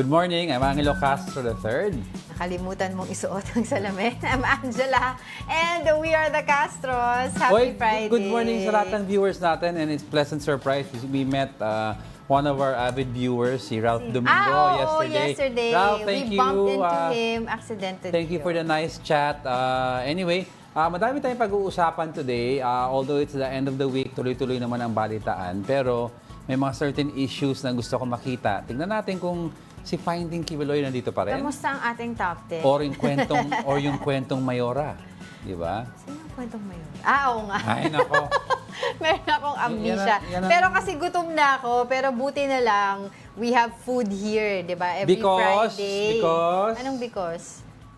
Good morning, I'm Angelo Castro III. Nakalimutan mong isuot ang salamin. I'm Angela, and we are the Castros. Happy Friday. Good morning sa lahat ng viewers natin, and it's pleasant surprise. We met one of our avid viewers, si Ralph Domingo, yesterday. Ralph, thank we bumped you. into him accidentally. Thank you for the nice chat. Anyway, madami tayong pag-uusapan today. Although it's the end of the week, tuloy-tuloy naman ang balitaan. Pero may mga certain issues na gusto ko makita. Tingnan natin kung si Finding Kibuloy nandito pa rin. Kamusta ang ating top 10? Or yung kwentong Mayora. Di ba? Sino yung kwentong Mayora? Oo nga. Ay, nako. Meron akong amnesia. Pero kasi gutom na ako, pero buti na lang, we have food here, di ba? Every Friday. Because? Anong because?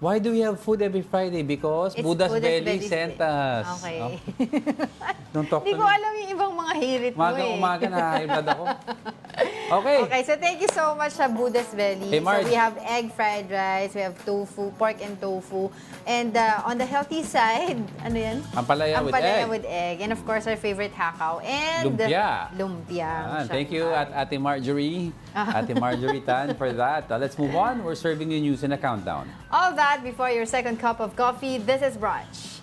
Why do we have food every Friday? Because Buddha's Belly sent us. Okay. Oh. Don't talk to Hindi me. ko alam yung ibang mga hirit mo Umaga na, high blood ako. Okay. Okay, so thank you so much sa Buddha's Belly. Hey, Marge. So we have egg fried rice, we have tofu, pork and tofu. And on the healthy side, ano yan? Ampalaya with egg. And of course, our favorite hakaw. And lumpia. Lumpia. Thank you at Ate Marjorie. Ate Marjorie Tan for that. Let's move on. We're serving you news in a countdown. All that before your second cup of coffee. This is Brunch.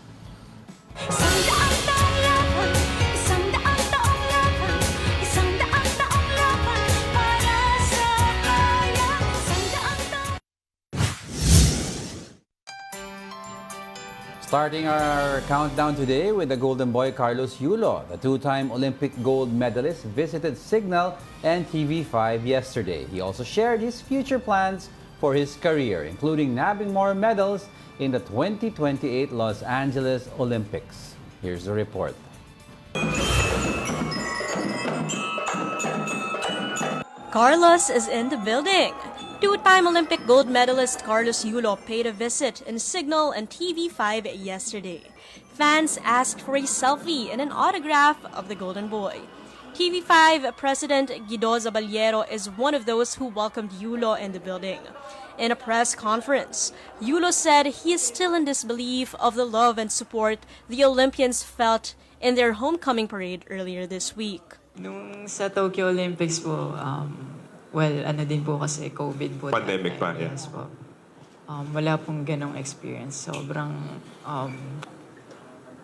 Starting our countdown today with the golden boy Carlos Yulo. The two-time Olympic gold medalist visited Signal and TV5 yesterday. He also shared his future plans for his career, including nabbing more medals in the 2028 Los Angeles Olympics. Here's the report. Carlos is in the building. Two-time Olympic gold medalist Carlos Yulo paid a visit in Signal and TV5 yesterday. Fans asked for a selfie and an autograph of the Golden Boy. TV5 President Guido Zaballero is one of those who welcomed Yulo in the building. In a press conference, Yulo said he is still in disbelief of the love and support the Olympians felt in their homecoming parade earlier this week. Nung sa Tokyo Olympics po, ano din po kasi COVID po. Pandemic pa, yeah. Yes po. Wala pong ganong experience. Sobrang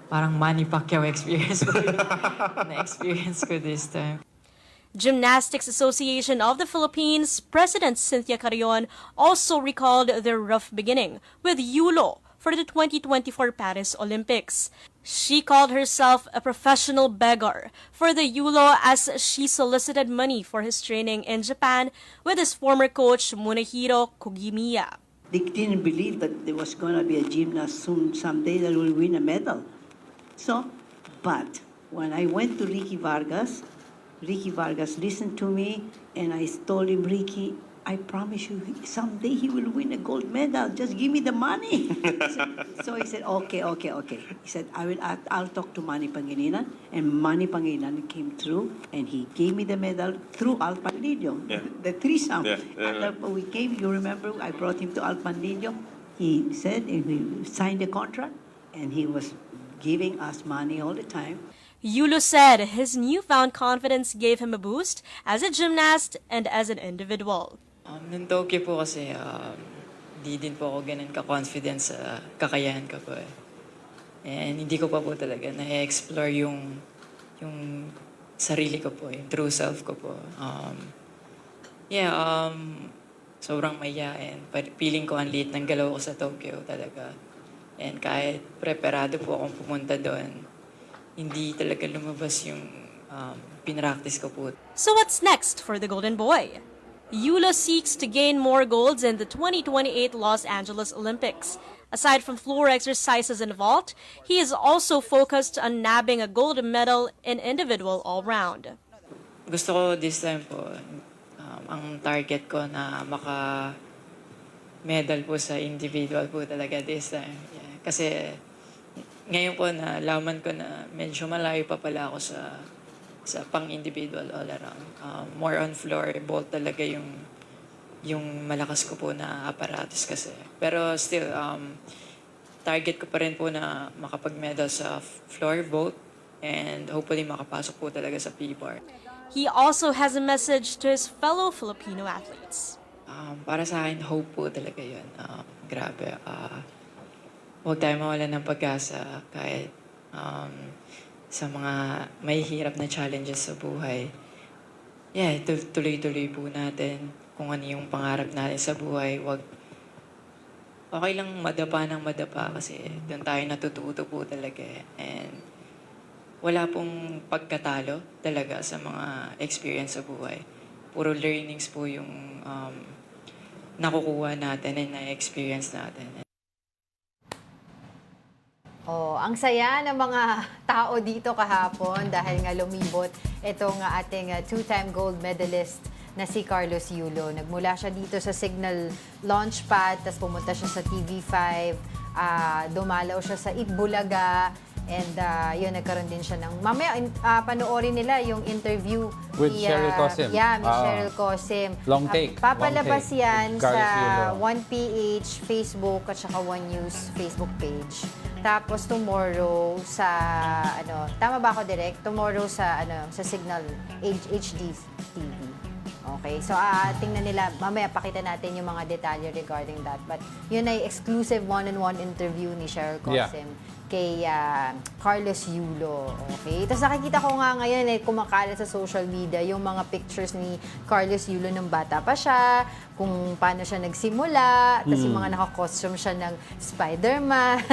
parang Manny Pacquiao experience po na-experience ko this time. Gymnastics Association of the Philippines President Cynthia Carrion also recalled their rough beginning with Yulo for the 2024 Paris Olympics. She called herself a professional beggar for the Yulo as she solicited money for his training in Japan with his former coach Munehiro Kogimiya. They didn't believe that there was going to be a gymnast someday that will win a medal. But when I went to Ricky Vargas listened to me, and I told him, Ricky, I promise you, someday he will win a gold medal. Just give me the money. So he said, okay. He said, I'll talk to Manny Pangilinan. And Manny Pangilinan came through, and he gave me the medal through Al Pandillo, the threesome. We came, you remember, I brought him to Al Pandillo. He said, and we signed the contract, and he was giving us money all the time. Yulo said his newfound confidence gave him a boost as a gymnast and as an individual. Nung Tokyo po kasi, di din po ako ganun ka-confident sa kakayahan ko po. And hindi ko pa po talaga na-explore yung sarili ko po, yung true self ko po. Sobrang mayayain. Feeling ko ang liit ng galaw ko sa Tokyo talaga. And kahit preparado po akong pumunta doon, hindi talaga lumabas yung pinractice ko po. So what's next for the Golden Boy? Yulo seeks to gain more golds in the 2028 Los Angeles Olympics. Aside from floor exercises and vault, he is also focused on nabbing a gold medal in individual all-round. Gusto ko this time po, ang target ko na maka-medal po sa individual po talaga this time. Yeah. Kasi ngayon po na laman ko na medyo malayo pa pala ako sa pang-individual all around. More on floor, vault talaga yung malakas ko po na apparatus kasi. Pero still, target ko pa rin po na makapag-medal sa floor vault and hopefully makapasok po talaga sa P-bar. He also has a message to his fellow Filipino athletes. para sa akin, hope po talaga yun. Grabe. Huwag tayo mawalan ng pag-asa kahit sa mga may hirap na challenges sa buhay. Yeah, tuloy-tuloy po natin kung ano yung pangarap natin sa buhay. Okay lang madapa ng madapa kasi doon tayo natututo po talaga. And wala pong pagkatalo talaga sa mga experience sa buhay. Puro learnings po yung nakukuha natin and na-experience natin. Oh, ang saya ng mga tao dito kahapon dahil nga lumibot itong ating two-time gold medalist na si Carlos Yulo. Nagmula siya dito sa Signal Launchpad, tapos pumunta siya sa TV5, dumalaw siya sa Itbulaga, and yun, nagkaroon din siya ng... Mamaya, panoorin nila yung interview with Cheryl Cosim. Yeah, with Cheryl Cosim. Long take. Papalabas long take. yan Carlos sa Yulo. 1PH Facebook at saka 1News Facebook page. Tapos tomorrow sa tama ba ako direct? Tomorrow sa sa Signal HD TV. Okay. So tingnan nila, mamaya pakita natin yung mga detalye regarding that. But yun ay exclusive one-on-one interview ni Cheryl Cosim kay Carlos Yulo. Okay? Tapos nakikita ko nga ngayon kumakalat sa social media yung mga pictures ni Carlos Yulo nung bata pa siya, kung paano siya nagsimula, tapos yung mga naka-costume siya ng Spider-Man,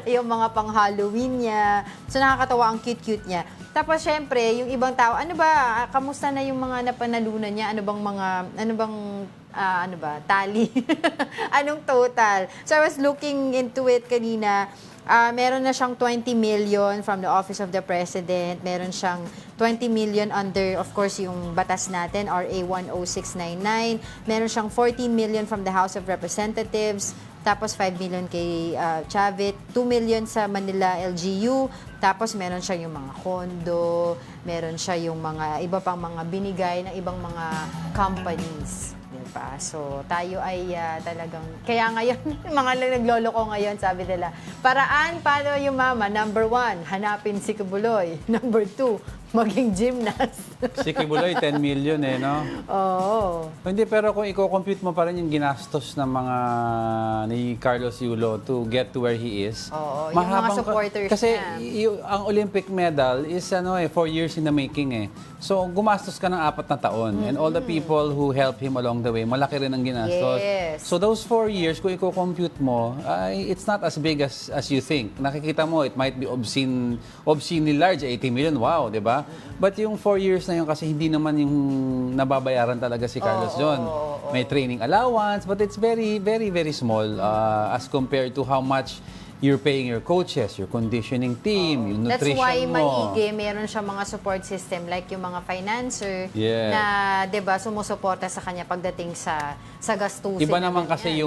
yung mga pang-Halloween niya. So nakakatawa, ang cute-cute niya. Tapos syempre, yung ibang tao, kamusta na yung mga napanalunan niya? Ano bang tali? Anong total? So I was looking into it kanina. Meron na siyang 20 million from the Office of the President. Meron siyang 20 million under, of course, yung batas natin, RA 10699. Meron siyang 14 million from the House of Representatives. Tapos 5 million kay Chavit. 2 million sa Manila LGU. Tapos meron siya yung mga kondo. Meron siya yung mga iba pang mga binigay ng ibang mga companies. Diba? So, tayo ay talagang... Kaya ngayon, mga nagloloko ngayon, sabi nila, paraan, paano yung mama? Number 1, hanapin si Kibuloy. Number 2, maging gymnast. Si Kibuloy, 10 million no? Oo. Hindi, pero kung i-compute mo pa rin yung ginastos ng mga ni Carlos Yulo to get to where he is. Oo, yung mga supporters kasi niya. ang Olympic medal is 4 years in the making So, gumastos ka ng 4 na taon. And all the people who help him along the way, malaki rin ang ginastos. Yes. So, those 4 years, kung i-compute mo, it's not as big as you think. Nakikita mo, it might be obscenely large, 80 million, wow, di ba? But yung 4 years na yun, kasi hindi naman yung nababayaran talaga si Carlos John. May training allowance, but it's very, very, very small as compared to how much you're paying your coaches, your conditioning team, yung nutrition mo. That's why maigi, meron siya mga support system like yung mga financer na, 'di ba, sumusuporta sa kanya pagdating sa gastusin. Iba naman kasi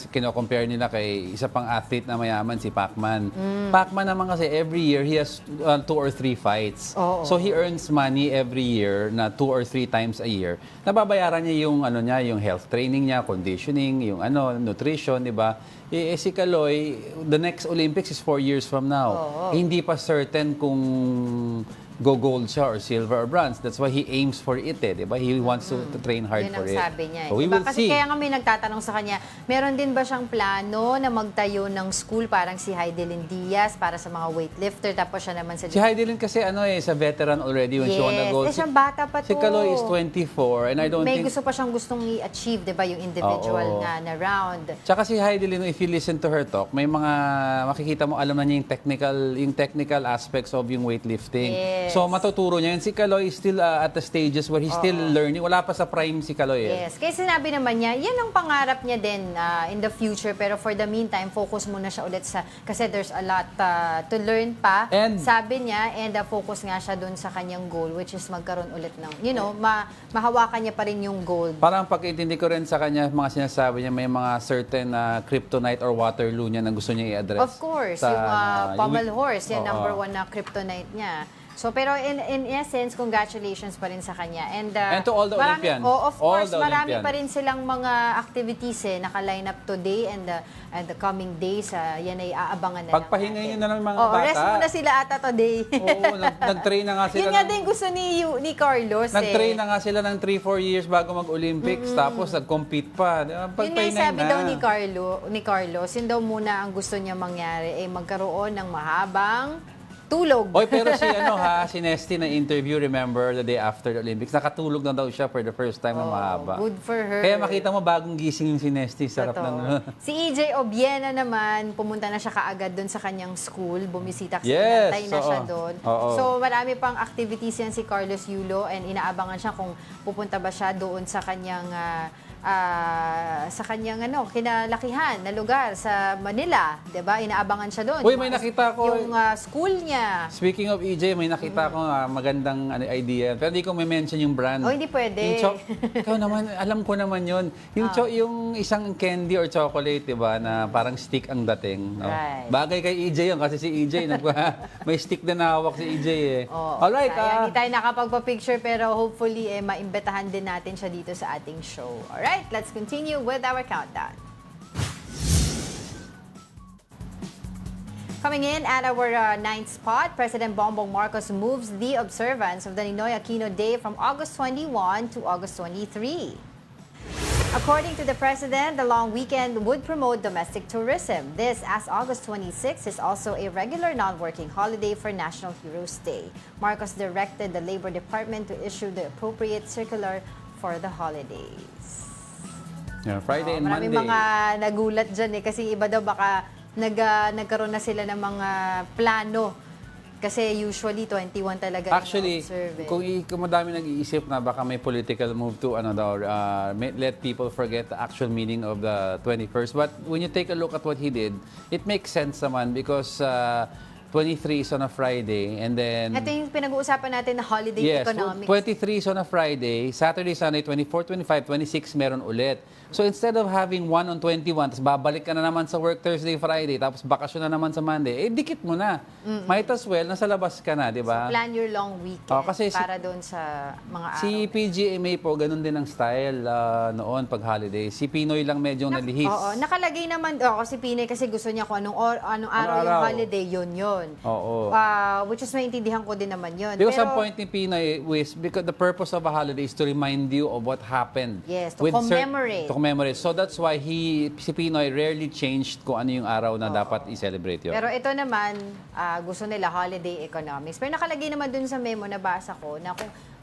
kino-compare nila kay isa pang athlete na mayaman, si Pacman. Pacman naman kasi every year he has 2 or 3 fights. So he earns money every year na 2 or 3 times a year. Nababayaran niya yung health training niya, conditioning, yung nutrition, 'di ba? Si Kaloy, the next Olympics is 4 years from now. Hindi pa certain kung go-gold siya or silver or bronze. That's why he aims for it, diba? He wants to train hard for it. Yun ang sabi niya. So we will Kasi see. kaya nga may nagtatanong sa kanya, meron din ba siyang plano na magtayo ng school parang si Heidelin Diaz para sa mga weightlifter, tapos siya naman sa... Si Heidelin kasi sa veteran already when she won the gold. Siyang bata pa to. Si Kaloy is 24 and I don't may think... gusto pa siyang gustong i-achieve, diba? Yung individual nga na round. Tsaka si Heidelin, if you listen to her talk, may mga makikita mo, alam na niya yung technical aspects of yung weightlifting. Yes. So matuturo niya yun. Si Kaloy is still at the stages where he's still learning. Wala pa sa prime si Kaloy. Yes. Kaya sinabi naman niya, yan ang pangarap niya din in the future. Pero for the meantime, focus muna siya ulit kasi there's a lot to learn pa. And, sabi niya, and focus nga siya dun sa kanyang goal, which is magkaroon ulit ng, mahawakan niya pa rin yung gold. Parang pag-intindi ko rin sa kanya, mga sinasabi niya, may mga certain kryptonite or Waterloo niya na gusto niya i-address. Of course. Yung pommel horse, yan number 1 na kryptonite niya. So, pero in essence, congratulations pa rin sa kanya. And to all the Olympians. Of All course, the marami Olympians. pa rin silang mga activities naka-line up today and the coming days. Yan ay aabangan na Pagpahinga lang natin. nyo na ng mga Oo, bata. rest muna sila ata today. Oo, nag-train na nga sila. Yun nga din gusto ni Carlos. Nag-train na nga sila ng 3-4 years bago mag-Olympics, tapos nag-compete pa. Yun nga yung Pagpahinga sabi na. daw ni Carlos, yun daw muna ang gusto niya mangyari ay magkaroon ng mahabang tulog. Oy, pero si Nesty na interview, remember, the day after the Olympics, nakatulog na daw siya for the first time na mahaba. Good for her. Kaya makita mo, bagong gising yung si Nesty. Sarap Totoo. ng... Si EJ Obiena naman, pumunta na siya kaagad doon sa kanyang school. Bumisita kasi Yes, nantay na siya doon. Oo. So marami pang activities yan si Carlos Yulo and inaabangan siya kung pupunta ba siya doon sa kanyang kinalakihan na lugar sa Manila, 'di ba? Inaabangan siya doon. Uy, may nakita ko. Yung school niya. Speaking of EJ, may nakita ko magandang idea. Pero hindi ko may mention yung brand. Oh, hindi pwede. Ikaw naman, alam ko naman yun. Yung isang candy or chocolate, di ba, na parang stick ang dating. No? Right. Bagay kay EJ yun, kasi si EJ, may stick na hawak si EJ eh. Oh, Alright. Sayang, hindi tayo nakapagpa-picture pero hopefully maimbitahan din natin siya dito sa ating show. Alright, let's continue with our countdown. Coming in at our ninth spot, President Bongbong Marcos moves the observance of the Ninoy Aquino Day from August 21 to August 23. According to the President, the long weekend would promote domestic tourism. This, as August 26 is also a regular non-working holiday for National Heroes Day. Marcos directed the Labor Department to issue the appropriate circular for the holidays. Yeah, Friday and Maraming Monday. mga nagulat dyan kasi iba daw baka nagkaroon na sila ng mga plano. Kasi usually 21 talaga Actually, ino-observe. kung madami nag-iisip na baka may political move to let people forget the actual meaning of the 21st. But when you take a look at what he did, it makes sense naman because 23 is on a Friday and then... Ito yung pinag-uusapan natin na holiday economics. 23 is on a Friday, Saturday, Sunday, 24, 25, 26 meron ulit. So instead of having one on 21, tapos babalik ka na naman sa work Thursday, Friday, tapos bakasyon na naman sa Monday, dikit mo na. Might as well, nasa labas ka na, di ba? So plan your long weekend kasi para doon sa mga araw. Si PGMA po, ganun din ang style noon pag holiday. Si Pinoy lang medyo nalihis. Oo, nakalagay naman, si Pinay kasi gusto niya kung anong araw yung holiday, yun. Oo. Which is maintindihan ko din naman yun. Because ang point ni Pinoy is because the purpose of a holiday is to remind you of what happened. Yes, to commemorate. To commemorate. So that's why si Pinoy rarely changed kung ano yung araw na dapat i-celebrate yun. Pero ito naman, gusto nila holiday economics. Pero nakalagay naman dun sa memo na basa ko na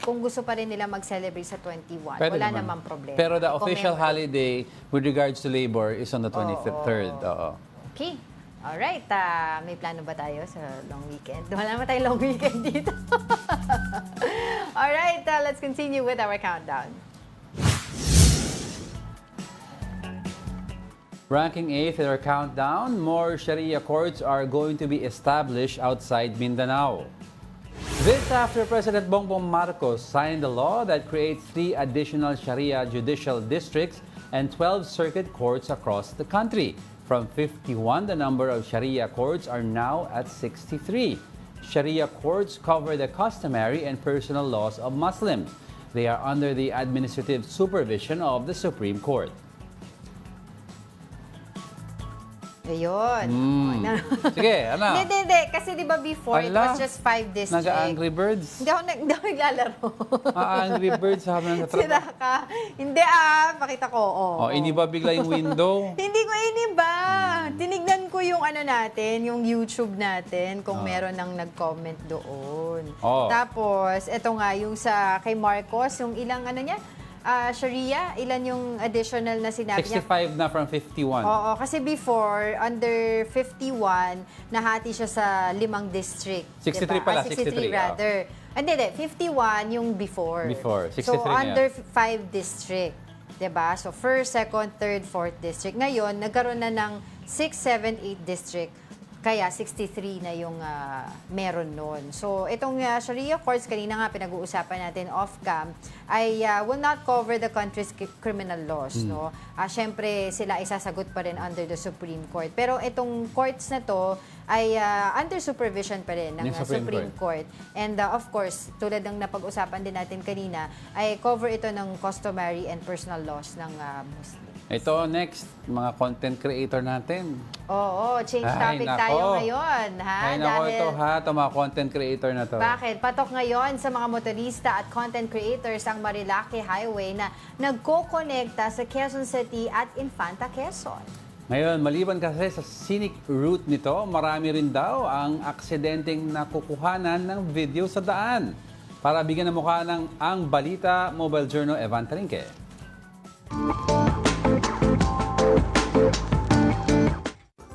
kung gusto pa rin nila mag-celebrate sa 21, Pwede wala naman. namang problema. Pero the official I-commemorate. holiday with regards to labor is on the 23rd. Oo. Okay. Alright, may plano ba tayo sa long weekend? Wala naman tayong long weekend dito. Alright, let's continue with our countdown. Ranking 8th in our countdown, more Shari'a courts are going to be established outside Mindanao. This after President Bongbong Marcos signed a law that creates 3 additional Shari'a judicial districts and 12 circuit courts across the country. From 51, the number of Shari'a courts are now at 63. Shari'a courts cover the customary and personal laws of Muslims. They are under the administrative supervision of the Supreme Court. Ayun. Sige, ano? Hindi. Kasi di ba before, it Ala, was just 5 districts. Nag-Angry Birds? Hindi ako naglalaro. Angry Birds habang Sira nagtatrabaho. ka. Hindi pakita ko. Iniba bigla yung window. Hindi ko iniba. Tinignan ko yung natin, yung YouTube natin, kung meron nang nag-comment doon. Tapos, eto nga, yung sa kay Marcos, yung ilang niya, Shari'a, ilan yung additional na sinabi niya? 65 na from 51. Oo, kasi before, under 51, nahati siya sa 5 district. 63 diba? pala, 63 63, rather. Hindi, 51 yung before. Before, 63 so, na under 5 district. Diba? So, first, second, third, fourth district. Ngayon, nagkaroon na ng 6, 7, 8 district. Kaya 63 na yung meron nun. So itong Sharia courts, kanina nga pinag-uusapan natin off-cam, ay will not cover the country's criminal laws. No? Siyempre sila ay sasagot pa rin under the Supreme Court. Pero itong courts na to ay under supervision pa rin ng Supreme Court. And of course, tulad ng napag-usapan din natin kanina, ay cover ito ng customary and personal laws ng Muslim. Ito, next, mga content creator natin. Oo, change topic tayo ngayon. Ay, nako, ito mga content creator na to. Bakit? Patok ngayon sa mga motorista at content creators ang Marilaki Highway na nagko-konekta sa Quezon City at Infanta, Quezon. Ngayon, maliban kasi sa scenic route nito, marami rin daw ang aksidenteng nakukuhanan ng video sa daan. Para bigyan ng mukha ng ang Balita, Mobile Journal, Evan Tarinque.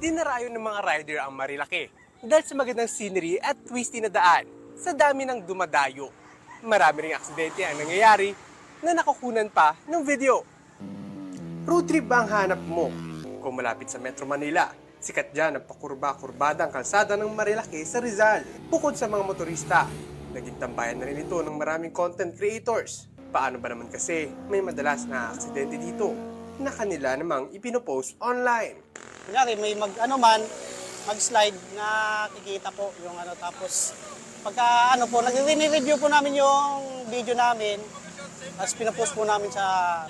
Dinarayo ng mga rider ang Marilaki dahil sa magandang scenery at twisty na daan sa dami ng dumadayo. Marami ring aksidente ang nangyayari na nakukunan pa ng video. Road trip ba ang hanap mo? Kung malapit sa Metro Manila, sikat dyan ang pakurba-kurbadang kalsada ng Marilaki sa Rizal. Bukod sa mga motorista, naging tambayan na rin ito ng maraming content creators. Paano ba naman kasi may madalas na aksidente dito na kanila namang ipinopost online? Kunyari, may mag-slide na kikita po yung tapos pagka nag-review po namin yung video namin, tapos pinapost po namin sa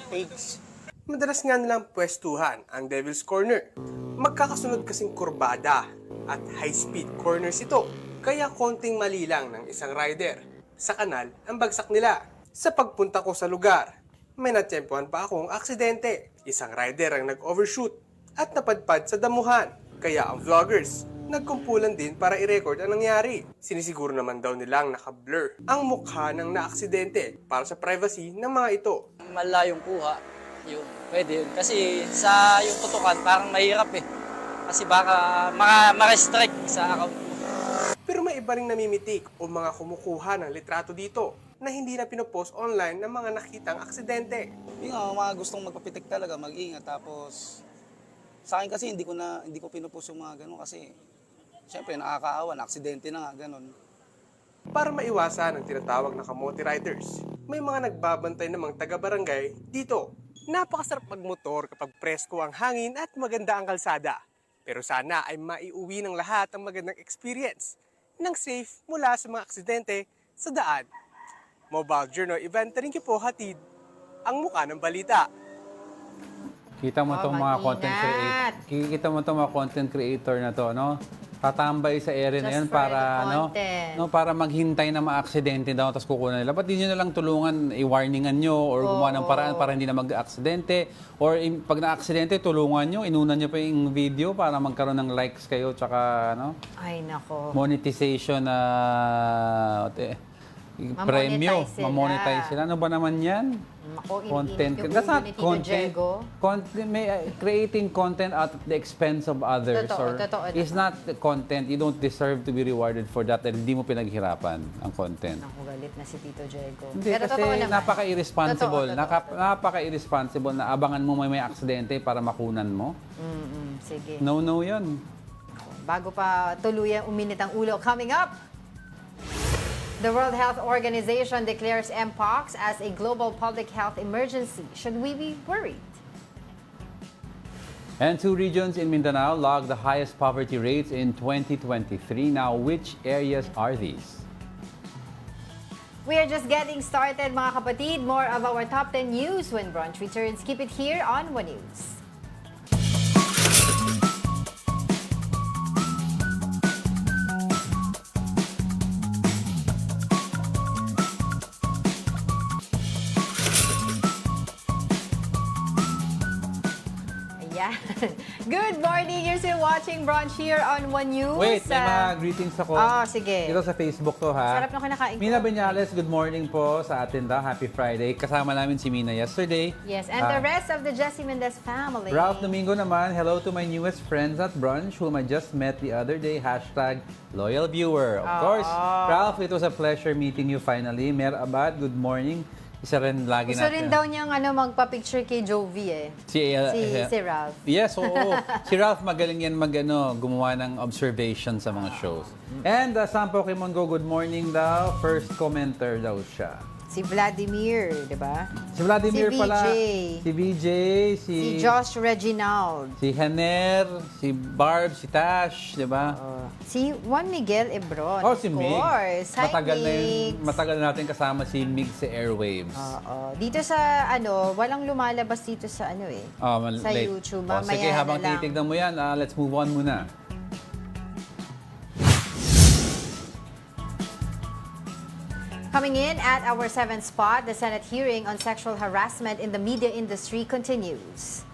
page. Madalas nga nilang pwestuhan ang Devil's Corner. Magkakasunod kasing kurbada at high-speed corners ito, kaya konting mali lang ng isang rider sa kanal ang bagsak nila. Sa pagpunta ko sa lugar, may natempuhan pa akong aksidente. Isang rider ang nag-overshoot at napadpad sa damuhan. Kaya ang vloggers, nagkumpulan din para i-record ang nangyari. Sinisiguro naman daw nilang naka-blur ang mukha ng naaksidente para sa privacy ng mga ito. Malayong kuha, yun, pwede yun. Kasi sa yung tutukan, parang mahirap eh. Kasi baka ma-restrict sa account mo. Pero may iba ring namimitik o mga kumukuha ng litrato dito na hindi na pinopost online ng mga nakitang aksidente. Yung mga gustong magpapitik talaga, mag-ingat. Tapos sa akin kasi hindi ko pinopost yung mga ganun kasi syempre nakakaawa, aksidente na nga ganun. Para maiwasan ang tinatawag na kamote riders, may mga nagbabantay namang taga-barangay dito. Napakasarap magmotor kapag presko ang hangin at maganda ang kalsada. Pero sana ay maiuwi ng lahat ang magandang experience ng safe mula sa mga aksidente sa daan. Mobile Journal Event rin po hatid ang mukha ng balita. Kita mo itong mga content creator. Kikita mo itong mga content creator na to, no? Tatambay sa area na yan para para maghintay na ma-aksidente daw tapos kukunan nila. Ba't di nyo na lang tulungan, i-warningan nyo or gumawa ng paraan para hindi na mag-aksidente or pag na-aksidente, tulungan nyo, inunan nyo pa yung video para magkaroon ng likes kayo tsaka Ay, nako. monetization na premyo, mamonetize sila. Ano ba naman yan? Content. That's not content. Creating content at the expense of others Totoo is not the content. You don't deserve to be rewarded for that dahil hindi mo pinaghirapan ang content. Naku, galit na si Tito Diego. Hindi, Pero kasi napaka-irresponsible. Totoo. Napaka-irresponsible na abangan mo may aksidente para makunan mo. Sige. No yun. Bago pa tuluyang uminit ang ulo, coming up! The World Health Organization declares Mpox as a global public health emergency. Should we be worried? And 2 regions in Mindanao logged the highest poverty rates in 2023. Now, which areas are these? We are just getting started, mga kapatid. More of our top 10 news when Brunch returns. Keep it here on One News. Good morning! You're still watching Brunch here on One News. Wait, may mga greetings ako. Sige. Ito sa Facebook to, ha? Sarap na kinakain ko. Mina Beñales, good morning po sa atin daw. Happy Friday. Kasama namin si Mina yesterday. Yes, and the rest of the Jessie Mendez family. Ralph Domingo naman, hello to my newest friends at Brunch whom I just met the other day. #loyal viewer. Of course, Ralph, it was a pleasure meeting you finally. Mer Abad, good morning. Isa rin lagi Gusto natin. rin daw niyang magpa-picture kay Jovi eh. Si Ralph. Yes, oo. Si Ralph magaling yan gumawa ng observation sa mga shows. And sa Pokemon Go, good morning daw. First commenter daw siya. Si Vladimir, di ba? Si Vladimir Si pala. VJ. Si VJ. Si Josh Reginald. Si Haner. Si Barb. Si Tash. Di ba? Si Juan Miguel Ebron. Oh, si Mig. Of course. Hi, Matagal na natin kasama si Mig sa Airwaves. Dito sa, walang lumalabas dito sa sa late. YouTube. Sige, Mamaya habang na lang. titignan mo yan, let's move on muna. Coming in at our 7th spot, the Senate hearing on sexual harassment in the media industry continues.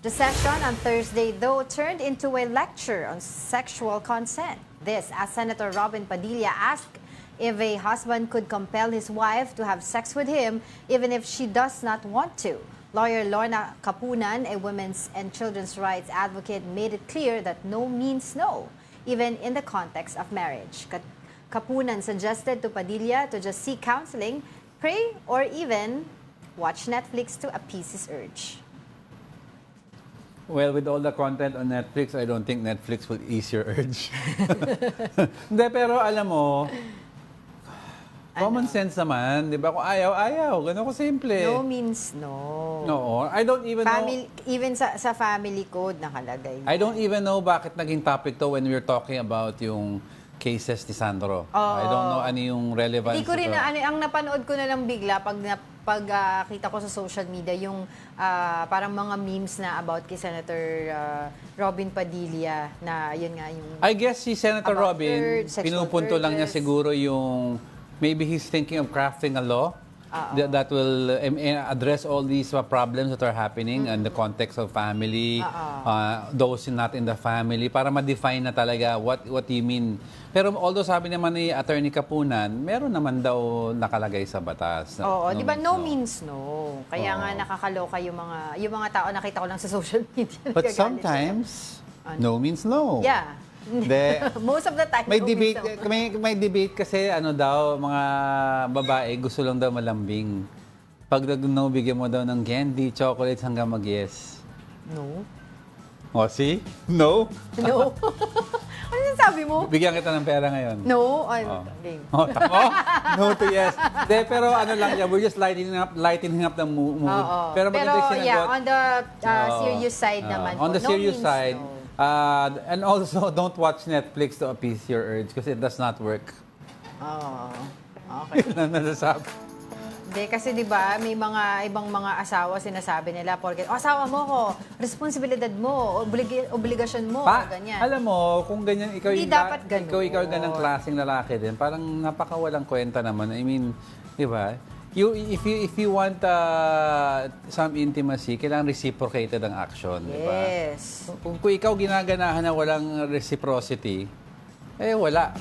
The session on Thursday, though, turned into a lecture on sexual consent. This as Senator Robin Padilla asked if a husband could compel his wife to have sex with him even if she does not want to. Lawyer Lorna Kapunan, a women's and children's rights advocate, made it clear that no means no, even in the context of marriage. Kapunan suggested to Padilla to just seek counseling, pray, or even watch Netflix to appease his urge. Well, with all the content on Netflix, I don't think Netflix will ease your urge. Hindi, pero alam mo, common sense naman, di ba? Kung ayaw, ayaw. Ganun ko simple. No means no. No, I don't even Family, know. even sa family code nakalagay. I don't even know bakit naging topic to when we're talking about yung cases ni Sandro. I don't know ano yung relevance. Hindi ko rin nito. ang napanood ko na lang bigla pag kita ko sa social media yung parang mga memes na about kay Senator Robin Padilla na yun nga yung I guess si Senator about Robin, sexual pinupunto lang niya urges. siguro yung maybe he's thinking of crafting a law that will address all these problems that are happening in the context of family, those not in the family, para ma-define na talaga what you mean. Pero although sabi naman ni Attorney Kapunan, meron naman daw nakalagay sa batas. Oo, di ba no means no. Kaya nga nakakaloka yung mga tao nakita ko lang sa social media. But nagagalit sometimes, no means no. sila. Yeah. Most of the time, May no debate, means no. may debate kasi mga babae gusto lang daw malambing. Pag no, bigyan mo daw ng candy, chocolates hanggang mag-yes. No. O, see? No? No. Ano yung sabi mo? Bigyan kita ng pera ngayon. No. Game. Oh, tamo? No to yes. De, pero ano lang yan, we're just lightening up the mood. Pero maganda yung sinagot. On the serious side naman On po, the no serious means side, no. and also don't watch Netflix to appease your urge because it does not work. Okay. Yun ang nasasabi. Hindi, kasi di ba may mga ibang mga asawa sinasabi nila porket asawa mo ko, responsibilidad mo, obligasyon mo, ganyan. Alam mo, kung ganyan, ikaw Hindi dapat ganun. ikaw ganang klaseng lalaki din, parang napakawalang kwenta naman. I mean, di ba? If you want some intimacy, kailangan reciprocated ang action, di ba? Yes. Kung ikaw ginaganahan na walang reciprocity, wala.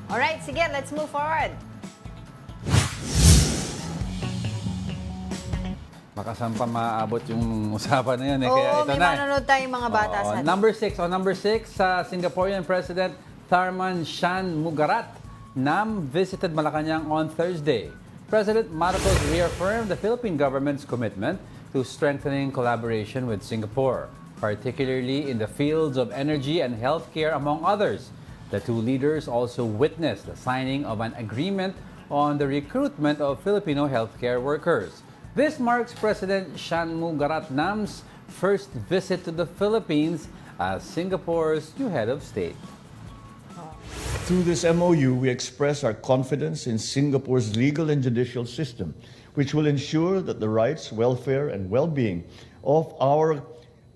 Alright, sige, let's move forward. Baka saan pa maaabot yung usapan na yan. Kaya Oo, ito may na. manonood tayong mga bata sa Number 6, Singaporean President Tharman Shanmugarat visited Malacañang on Thursday. President Marcos reaffirmed the Philippine government's commitment to strengthening collaboration with Singapore, particularly in the fields of energy and healthcare, among others. The two leaders also witnessed the signing of an agreement on the recruitment of Filipino healthcare workers. This marks President Shanmugaratnam's first visit to the Philippines as Singapore's new head of state. Through this MOU, we express our confidence in Singapore's legal and judicial system, which will ensure that the rights, welfare, and well-being of our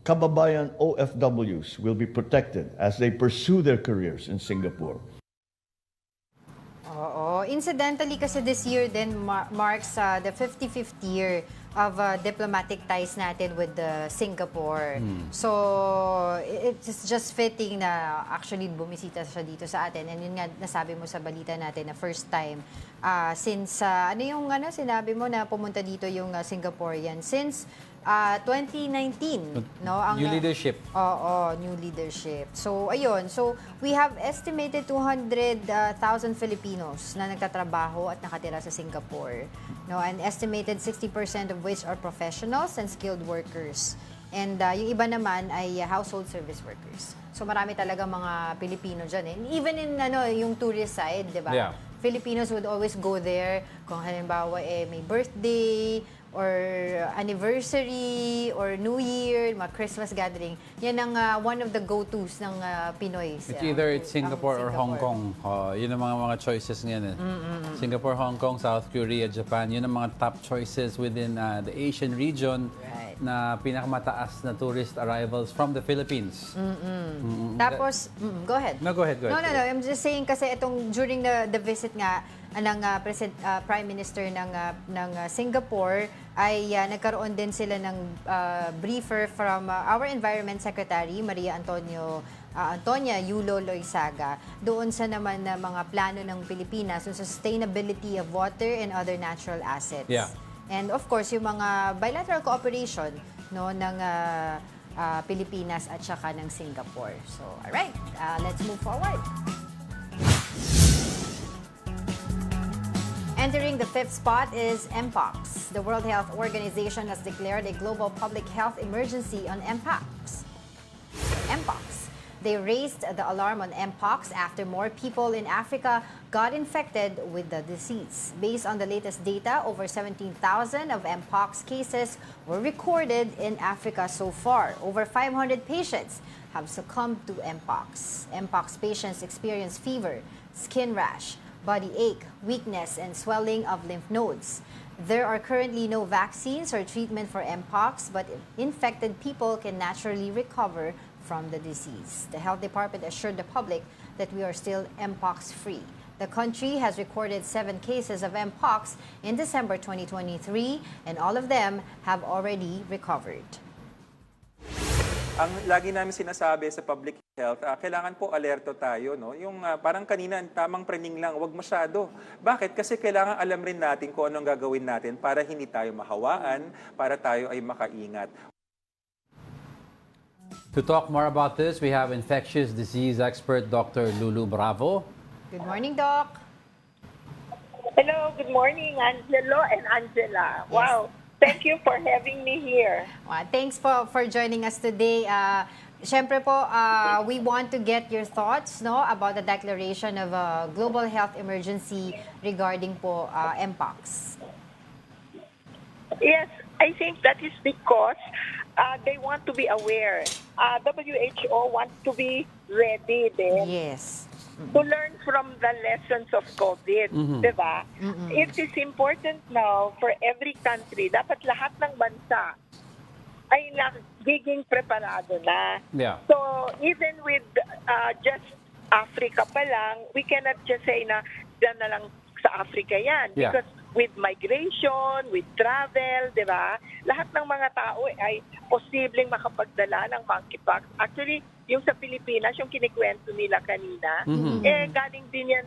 kababayan OFWs will be protected as they pursue their careers in Singapore. Incidentally, kasi this year then marks the 55th year of diplomatic ties natin with Singapore. So, it's just fitting na actually bumisita siya dito sa atin. And yun nga, nasabi mo sa balita natin na first time since, sinabi mo na pumunta dito yung Singaporean? Since 2019, no? New leadership. Oo, new leadership. So, ayun. So, we have estimated 200,000 Filipinos na nagtatrabaho at nakatira sa Singapore. No, an estimated 60% of which are professionals and skilled workers. And yung iba naman ay household service workers. So, marami talaga mga Pilipino dyan. And even in yung tourist side, di ba? Yeah. Filipinos would always go there kung halimbawa may birthday or anniversary or New Year, mga Christmas gathering. Yan ang one of the go-tos ng Pinoy. It's either Singapore or Hong Kong. Yun ang mga choices ngayon. Singapore, Hong Kong, South Korea, Japan. Yun ang mga top choices within the Asian region na pinakamataas na tourist arrivals from the Philippines. Tapos, go ahead. No, go ahead. No. I'm just saying kasi itong during the visit nga ng Prime Minister ng Singapore ay nagkaroon din sila ng briefer from our Environment Secretary Maria Antonia Yulo Loizaga doon sa naman na mga plano ng Pilipinas sa sustainability of water and other natural assets. Yeah. And of course, yung mga bilateral cooperation ng Pilipinas at saka ng Singapore. So, all right, let's move forward. Entering the fifth spot is Mpox. The World Health Organization has declared a global public health emergency on Mpox. They raised the alarm on Mpox after more people in Africa got infected with the disease. Based on the latest data, over 17,000 of Mpox cases were recorded in Africa so far. Over 500 patients have succumbed to Mpox. Mpox patients experience fever, skin rash, body ache, weakness, and swelling of lymph nodes. There are currently no vaccines or treatment for Mpox, but infected people can naturally recover from the disease. The health department assured the public that we are still Mpox-free. The country has recorded 7 cases of Mpox in December 2023, and all of them have already recovered. Ang lagi namin sinasabi sa public health, kailangan po alerto tayo. No? Yung parang kanina, tamang praning lang, wag masyado. Bakit? Kasi kailangan alam rin natin kung anong gagawin natin para hindi tayo mahawaan, para tayo ay makaingat. To talk more about this, we have infectious disease expert Dr. Lulu Bravo. Good morning, Doc. Hello, good morning, Angelo and Angela. Wow, thank you for having me here. Thanks for joining us today. Siyempre po, we want to get your thoughts about the declaration of a global health emergency regarding po Mpox. Yes, I think that is because they want to be aware. WHO wants to be ready then. Yes. To learn from the lessons of COVID, diba? It is important now for every country, dapat lahat ng bansa ay nagiging preparado na. Yeah. So, even with just Africa pa lang, we cannot just say na dyan na lang sa Africa yan. Yeah. Because with migration, with travel, di ba? Lahat ng mga tao ay posibleng makapagdala ng monkeypox. Actually, yung sa Pilipinas, yung kinikwento nila kanina, galing din yan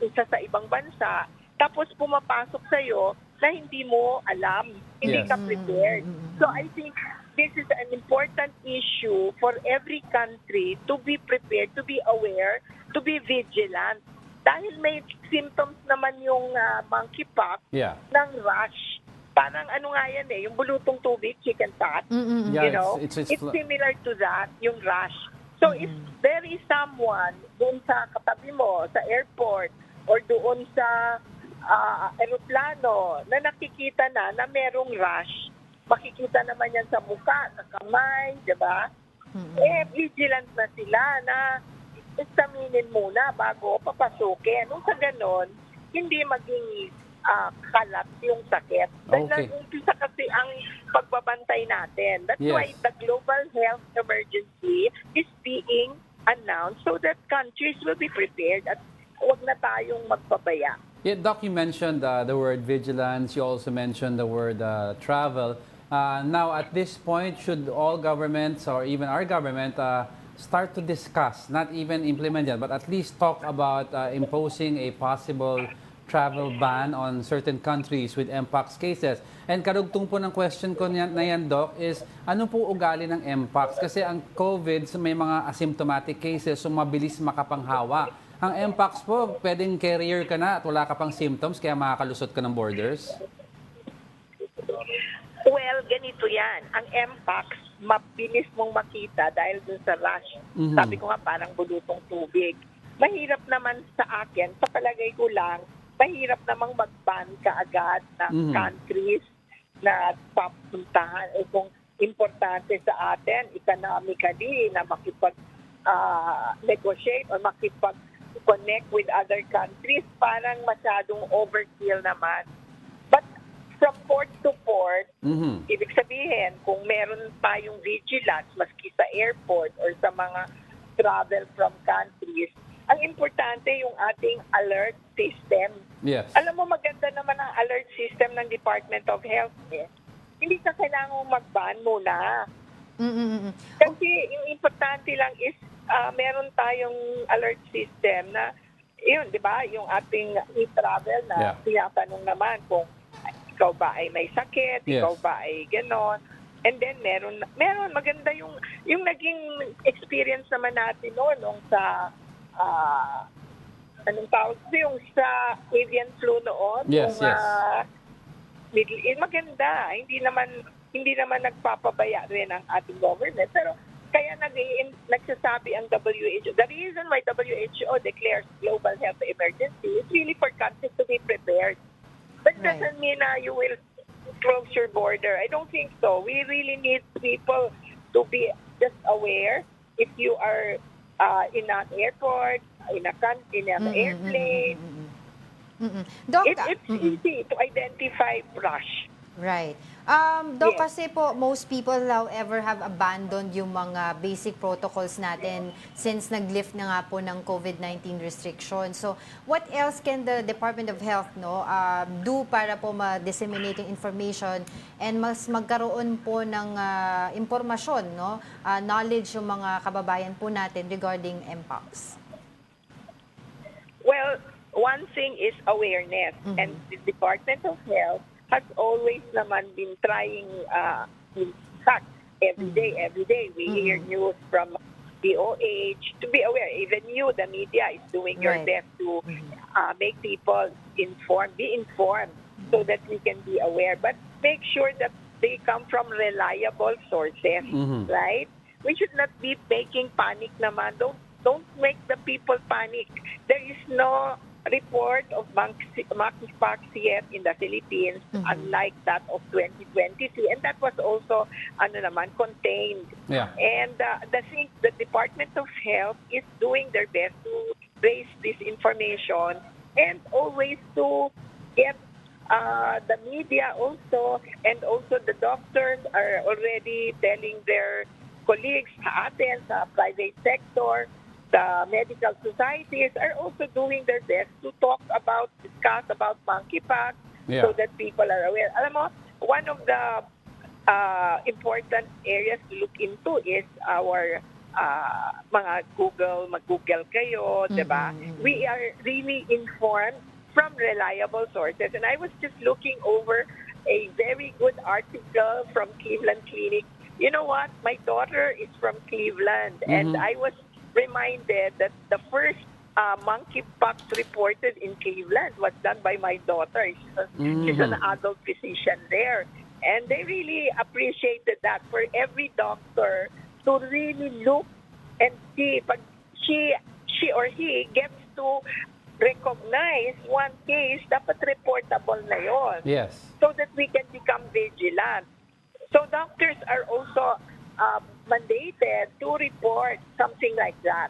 isa sa ibang bansa. Tapos pumapasok sa'yo na hindi mo alam, hindi ka prepared. So I think this is an important issue for every country to be prepared, to be aware, to be vigilant. Dahil may symptoms naman yung monkeypox ng rash. Parang ano nga yan yung bulutong tubig, chicken pox. You know, it's similar to that, yung rash. So if there is someone doon sa katabi mo, sa airport, or doon sa aeroplano na nakikita na merong rash, makikita naman yan sa mukha, sa kamay, di ba? Vigilant na sila na examinin muna bago papasukin. Nung sa ganon, hindi maging kalat yung sakit. Dahil nag-umpisa kasi ang pagbabantay natin. That's why the global health emergency is being announced so that countries will be prepared at huwag na tayong magpabaya. Yeah, Doc, you mentioned the word vigilance. You also mentioned the word travel. Now, at this point, should all governments or even our government start to discuss, not even implement yet, but at least talk about imposing a possible travel ban on certain countries with Mpox cases. And karugtong po ng question ko na yan, Doc, is ano po ugali ng Mpox? Kasi ang COVID, may mga asymptomatic cases, so mabilis makapanghawa. Ang Mpox po, pwedeng carrier ka na at wala ka pang symptoms, kaya makakalusot ka ng borders? Well, ganito yan. Ang Mpox, mabilis mong makita dahil dun sa rash. Sabi ko nga parang bulutong tubig. Mahirap naman sa akin, sa palagay ko lang, mahirap namang mag-ban ka agad ng countries na papuntahan o kung importante sa atin economically na makipag-negotiate or makipag-connect with other countries. Parang masyadong overkill naman. But from port to port, ibig sabihin, kung meron tayong vigilance, maski sa airport or sa mga travel from countries, ang importante yung ating alert system. Yes. Alam mo, maganda naman ang alert system ng Department of Health. Eh. Hindi ka kailangan mag-ban muna. Kasi yung importante lang is meron tayong alert system na, yun, di ba, yung ating e-travel na tinatanong naman kung ikaw ba ay may sakit, ikaw ba ay ganon. And then meron maganda yung naging experience naman natin nung sa anong tawag yung sa avian flu noon. Yes, yes. Middle East, maganda. Hindi naman nagpapabaya rin ang ating government. Pero kaya nagsasabi ang WHO. The reason why WHO declares global health emergency is really for countries to be prepared. But that doesn't mean you will close your border. I don't think so. We really need people to be just aware if you are in an airport, in an airplane. Doc, It's easy to identify brush. Right. Doc, kasi po, most people, however, have abandoned yung mga basic protocols natin since nag-lift na nga po ng COVID-19 restrictions. So, what else can the Department of Health do para po ma-disseminate yung information and mas magkaroon po ng impormasyon, knowledge yung mga kababayan po natin regarding Mpox? Well, one thing is awareness. And the Department of Health has always naman been trying, in fact, every day, we hear news from DOH to be aware. Even you, the media, is doing your best to make people be informed so that we can be aware. But make sure that they come from reliable sources, right? We should not be making panic naman. Don't make the people panic. There is no report of monkeypox yet in the Philippines, unlike that of 2022, and that was also contained. And the Department of Health is doing their best to raise this information and always to get the media also, and also the doctors are already telling their colleagues sa atin sa private sector. The medical societies are also doing their best to discuss about monkeypox so that people are aware. Alam mo, one of the important areas to look into is our mga mag-Google kayo, diba? We are really informed from reliable sources. And I was just looking over a very good article from Cleveland Clinic. You know what? My daughter is from Cleveland, and I was reminded that the first monkeypox reported in Cleveland was done by my daughter. She's an adult physician there. And they really appreciated that for every doctor to really look and see. Pag she or he gets to recognize one case, dapat reportable na yon. Yes. So that we can become vigilant. So doctors are also mandated to report something like that.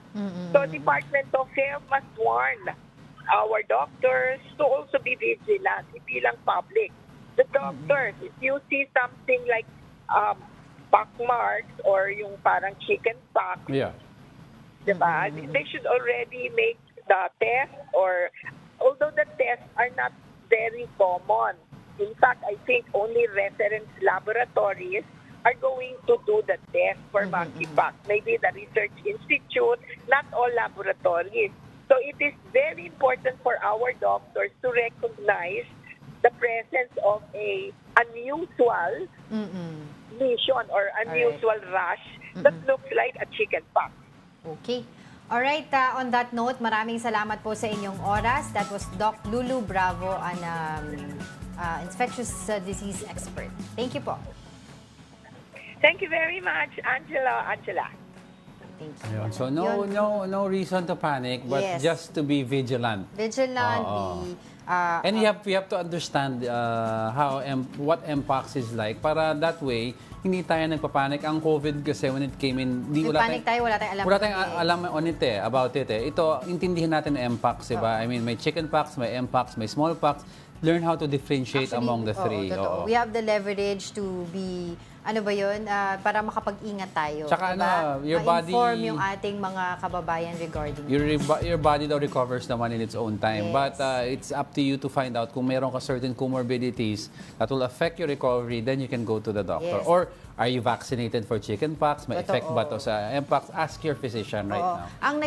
So Department of Health must warn our doctors to also be vigilant, hindi lang public. The doctors, if you see something like pock marks or yung parang chicken pox, diba? They should already make the test, or although the tests are not very common. In fact, I think only reference laboratories are going to do the test for monkeypox. Maybe the research institute, not all laboratories. So it is very important for our doctors to recognize the presence of a unusual lesion or unusual rash that looks like a chicken pox. Okay. Alright, on that note, maraming salamat po sa inyong oras. That was Doc Lulu Bravo, an infectious disease expert. Thank you po. Thank you very much, Angela. Thank you. Ayun. So no reason to panic, but Yes. just to be vigilant. Vigilant, And you have to understand what mpox is like para that way hindi tayo nagpapanik. Ang COVID kasi when it came in, Nagpanik tayo, wala tayong alam. Wala tayong alam on it about it eh. Ito, intindihin natin ang mpox, diba? I mean, may chickenpox, may mpox, may smallpox. Learn how to differentiate among the three. Oo. We have the leverage to be, ano ba yun, para makapag-ingat tayo. Tsaka diba? your body... Ma-inform yung ating mga kababayan regarding your body daw recovers naman in its own time. Yes. But it's up to you to find out kung meron ka certain comorbidities that will affect your recovery, then you can go to the doctor. Yes. Or are you vaccinated for chickenpox? May Totoo. effect ba to sa mpox? Ask your physician right Oo. now. Ang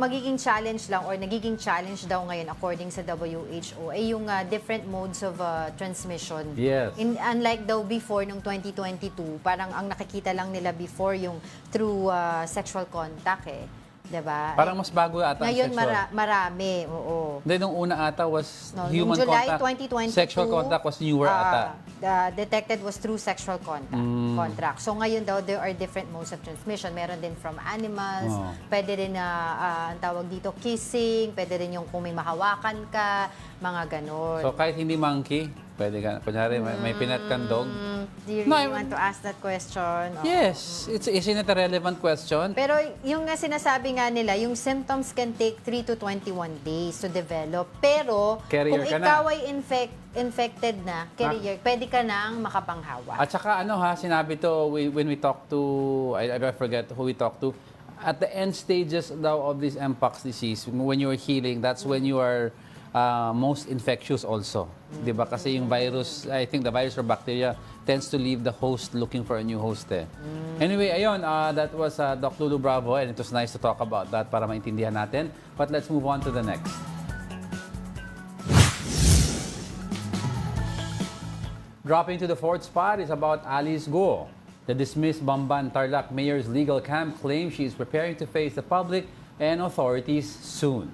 magiging challenge lang or nagiging challenge daw ngayon according sa WHO ay yung different modes of transmission. Yes. Unlike daw before nung 2022, parang ang nakikita lang nila before yung through sexual contact eh. Diba? Parang mas bago ata ang ngayon sexual. marami, oo. Hindi, nung una ata was human Noong July contact. 2022, Sexual contact was newer ata. Detected was through sexual contract. So ngayon daw, there are different modes of transmission. Meron din from animals, pwede rin ang tawag dito, kissing, pwede rin yung kung may mahawakan ka, mga ganon. So kahit hindi monkey, pwede ka, kunyari may pinat kang dog. Do you really want to ask that question? Oo. Yes, isn't it a relevant question? Pero yung sinasabi nga nila, yung symptoms can take 3 to 21 days to develop. Pero Carrier kung ka na. ikaw ay infected na, carrier, pwede ka nang makapanghawa. At saka sinabi to when we talk to, I forget who we talked to, at the end stages daw of this mpox disease, when you're healing, that's when you are most infectious also. Diba? Kasi yung virus, I think the virus or bacteria tends to leave the host looking for a new host eh. Anyway, ayun, that was Doc Lulu Bravo and it was nice to talk about that para maintindihan natin. But let's move on to the next. Dropping to the fourth spot is about Alice Go. The dismissed Bamban Tarlac mayor's legal camp claims she is preparing to face the public and authorities soon.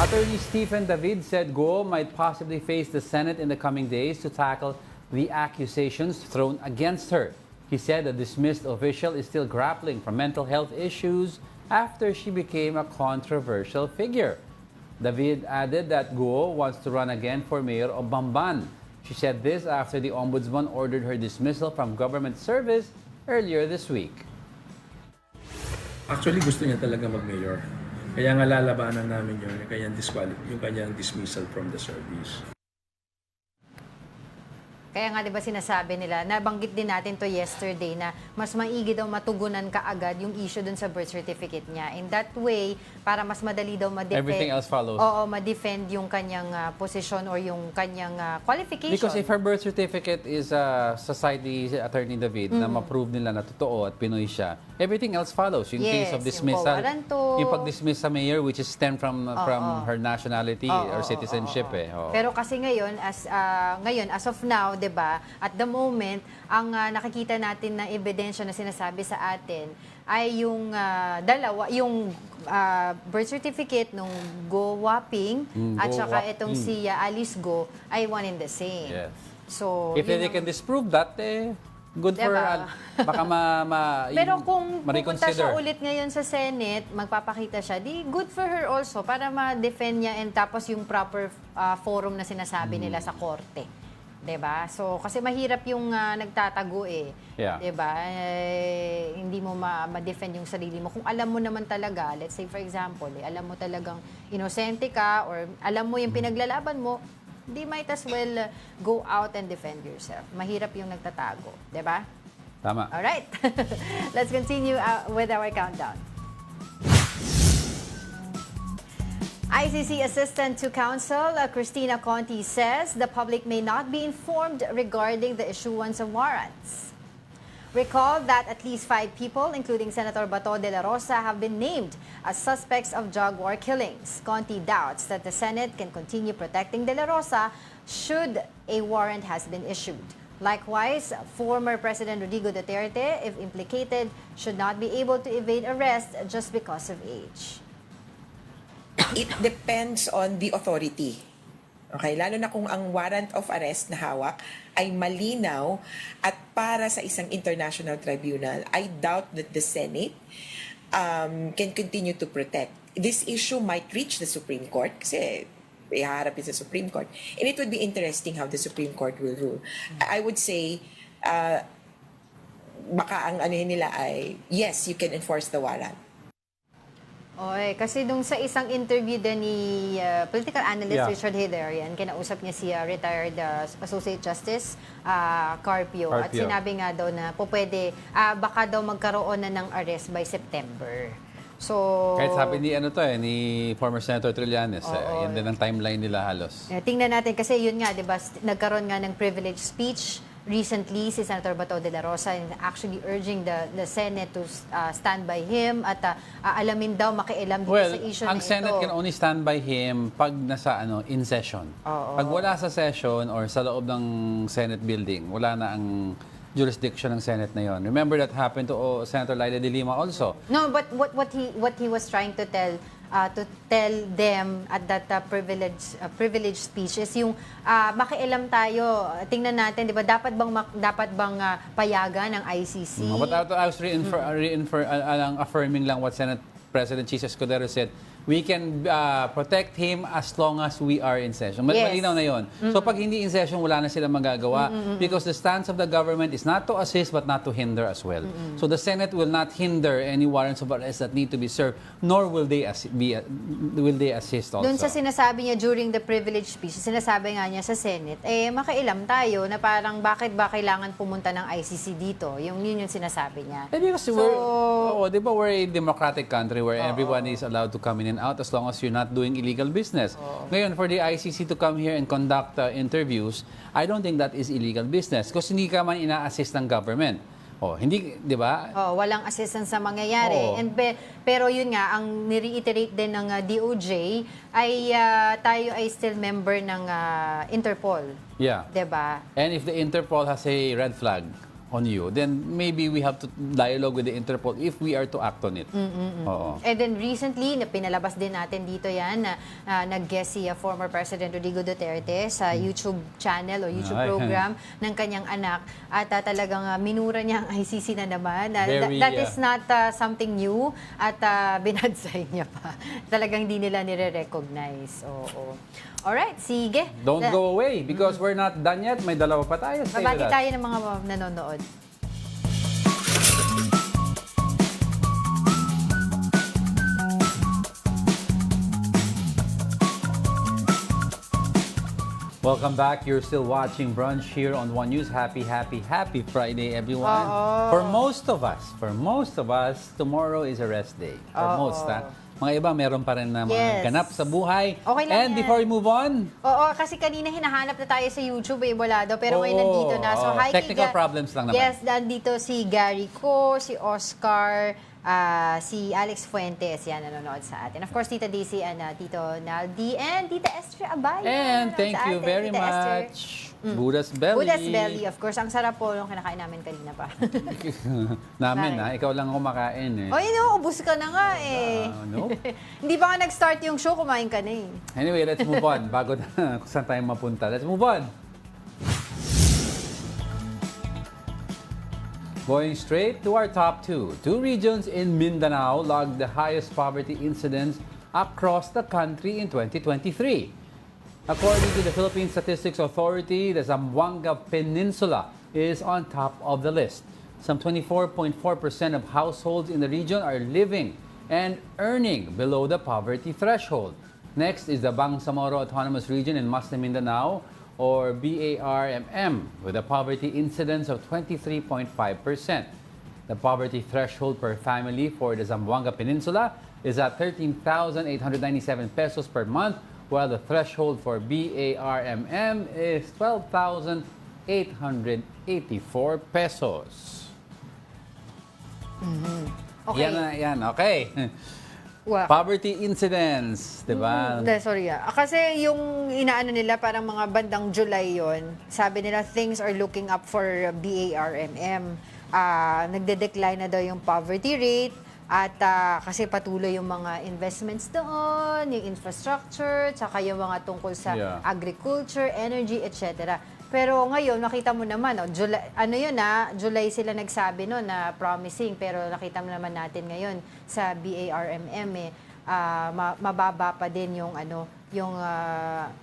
Attorney Stephen David said Go might possibly face the Senate in the coming days to tackle the accusations thrown against her. He said the dismissed official is still grappling from mental health issues after she became a controversial figure. David added that Go wants to run again for mayor of Bamban. She said this after the ombudsman ordered her dismissal from government service earlier this week. Actually, gusto niya talaga mag-mayor. Kaya nga lalabanan namin yun, yung kanyang dismissal from the service. Kaya nga 'di ba sinasabi nila, nabanggit din natin to yesterday na mas maigi daw matugunan kaagad yung issue dun sa birth certificate niya. In that way, para mas madali daw ma-defend. Everything else follows. Oo, ma-defend yung kanyang posisyon or yung kanyang qualification. Because if her birth certificate is Society Attorney David na ma-prove nila na totoo at Pinoy siya, everything else follows. Yung case of dismissal, yung pag-dismiss sa mayor which is stem from her nationality or citizenship eh. Oo. Pero kasi ngayon as of now, 'di ba? At the moment, ang nakikita natin na ebidensya na sinasabi sa atin ay yung yung birth certificate nung Go Waping at saka itong si Alice Go ay one and the same. Yes. So, if they can disprove that, good for Diba? baka pero kung pupunta siya ma-reconsider. ulit ngayon sa Senate, magpapakita siya, di good for her also para ma-defend niya and tapos yung proper forum na sinasabi nila sa korte. 'Di ba? So kasi mahirap yung nagtatago eh. Yeah. 'Di ba? Hindi mo ma-defend yung sarili mo. Kung alam mo naman talaga, let's say for example, alam mo talagang inosente ka or alam mo yung pinaglalaban mo, di might as well go out and defend yourself. Mahirap yung nagtatago, 'di ba? Tama. All right. Let's continue with our countdown. ICC Assistant to Counsel Christina Conti says the public may not be informed regarding the issuance of warrants. Recall that at least 5 people, including Senator Bato de la Rosa, have been named as suspects of Jaguar killings. Conti doubts that the Senate can continue protecting de la Rosa should a warrant has been issued. Likewise, former President Rodrigo Duterte, if implicated, should not be able to evade arrest just because of age. It depends on the authority. Okay, lalo na kung ang warrant of arrest na hawak ay malinaw at para sa isang international tribunal, I doubt that the Senate can continue to protect. This issue might reach the Supreme Court kasi iharap sa Supreme Court. And it would be interesting how the Supreme Court will rule. I would say, baka ang ano nila ay, yes, you can enforce the warrant. Oy, kasi dun sa isang interview din ni political analyst Richard Hilarian, kinausap niya si retired Associate Justice Carpio. At sinabi nga daw na pwede, baka daw magkaroon na ng arrest by September. So, kahit sabi ni ni former Senator Trillanes, yan din ang timeline nila halos. Tingnan natin kasi yun nga, 'di ba, nagkaroon nga ng privilege speech recently si Senator Bato de la Rosa, and actually urging the Senate to stand by him at alamin daw makialam dito sa issue na ito. Ang Senate can only stand by him pag nasa in session. Pag wala sa session or sa loob ng Senate building, wala na ang jurisdiction ng Senate na yon. Remember that happened to Senator Laila de Lima also. No, but what he was trying to tell them at that privilege speech is yung makialam tayo. Tingnan natin, 'di ba? Dapat bang payagan ng ICC? But I was affirming lang what Senate President Chis Escudero said. We can protect him as long as we are in session. Malinaw na yun. So pag hindi in session, wala na silang magagawa because the stance of the government is not to assist but not to hinder as well. So the Senate will not hinder any warrants of arrest that need to be served, nor will they assist also. Doon sa sinasabi niya during the privilege speech, sinasabi nga niya sa Senate, makailam tayo na parang bakit ba kailangan pumunta ng ICC dito? Yun yung sinasabi niya. Because we're a democratic country where everyone is allowed to come in and out as long as you're not doing illegal business. Ngayon, for the ICC to come here and conduct interviews, I don't think that is illegal business because hindi ka man ina-assist ng government. Hindi, di ba? Walang assistance sa mangyayari. And pero yun nga, ang ni-reiterate din ng DOJ ay tayo ay still member ng Interpol. Yeah. Di ba? And if the Interpol has a red flag on you, then maybe we have to dialogue with the Interpol if we are to act on it. And then recently, pinalabas din natin dito yan na nag-guest si former President Rodrigo Duterte sa YouTube channel o YouTube program ng kanyang anak at talagang minura niya ang ICC na naman. That is not something new at binadsay niya pa. Talagang di nila nire-recognize. Alright, sige. Don't go away because we're not done yet. May dalawa pa tayo. Mabati tayo ng mga nanonood. Welcome back. You're still watching Brunch here on One News. Happy Friday, everyone. For most of us, tomorrow is a rest day. For most, Mga iba, meron pa rin na mga ganap sa buhay. Okay lang And before we move on... kasi kanina hinahanap na tayo sa YouTube, wala daw. Pero ngayon nandito na. So, hi, technical problems lang naman. Yes, nandito si Gary Co, si Oscar, si Alex Fuentes, yan, nanonood sa atin. Of course, Tita Daisy, Tito Naldi, and Tita Esther Abay. And thank you very much. Buddha's Belly. Buddha's Belly, of course. Ang sarap po nung kinakain namin kanina pa. Namin, ikaw lang kumakain eh. Ubus ka na nga eh. Nope. Hindi pa nga nag-start yung show, kumain ka na eh. Anyway, let's move on. Bago na kung saan tayo mapunta. Let's move on. Going straight to our top two. Two regions in Mindanao logged the highest poverty incidence across the country in 2023. According to the Philippine Statistics Authority, the Zamboanga Peninsula is on top of the list. Some 24.4% of households in the region are living and earning below the poverty threshold. Next is the Bangsamoro Autonomous Region in Muslim Mindanao, or BARMM, with a poverty incidence of 23.5%. The poverty threshold per family for the Zamboanga Peninsula is at 13,897 pesos per month, while the threshold for BARMM is 12,884 pesos. Okay. Yan, okay. Wow. Poverty incidents, di ba? Sorry kasi yung inaano nila parang mga bandang July yon. Sabi nila things are looking up for BARMM. Nagde-decline na daw yung poverty rate at kasi patuloy yung mga investments doon, yung infrastructure, tsaka yung mga tungkol sa agriculture, energy, etc. Pero ngayon, nakita mo naman, July, July sila nagsabi na promising, pero nakita mo naman natin ngayon sa BARMM, mababa pa din yung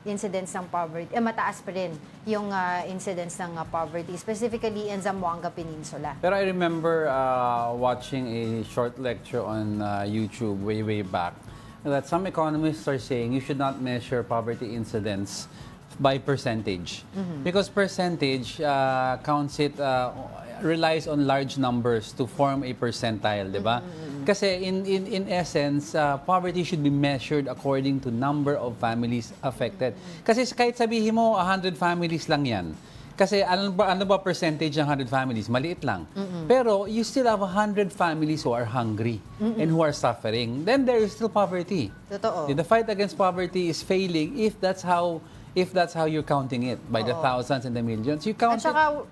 incidence ng poverty, mataas pa rin yung incidence ng poverty, specifically in Zamboanga Peninsula. Pero I remember watching a short lecture on YouTube way back that some economists are saying you should not measure poverty incidence by percentage. Because percentage relies on large numbers to form a percentile, di ba? Kasi in essence, poverty should be measured according to number of families affected. Kasi kahit sabihin mo 100 families lang yan, kasi ano ba percentage ng 100 families? Maliit lang. Pero you still have 100 families who are hungry and who are suffering. Then there is still poverty. Totoo. The fight against poverty is failing if that's how you're counting it, by the thousands and the millions. You count At saka,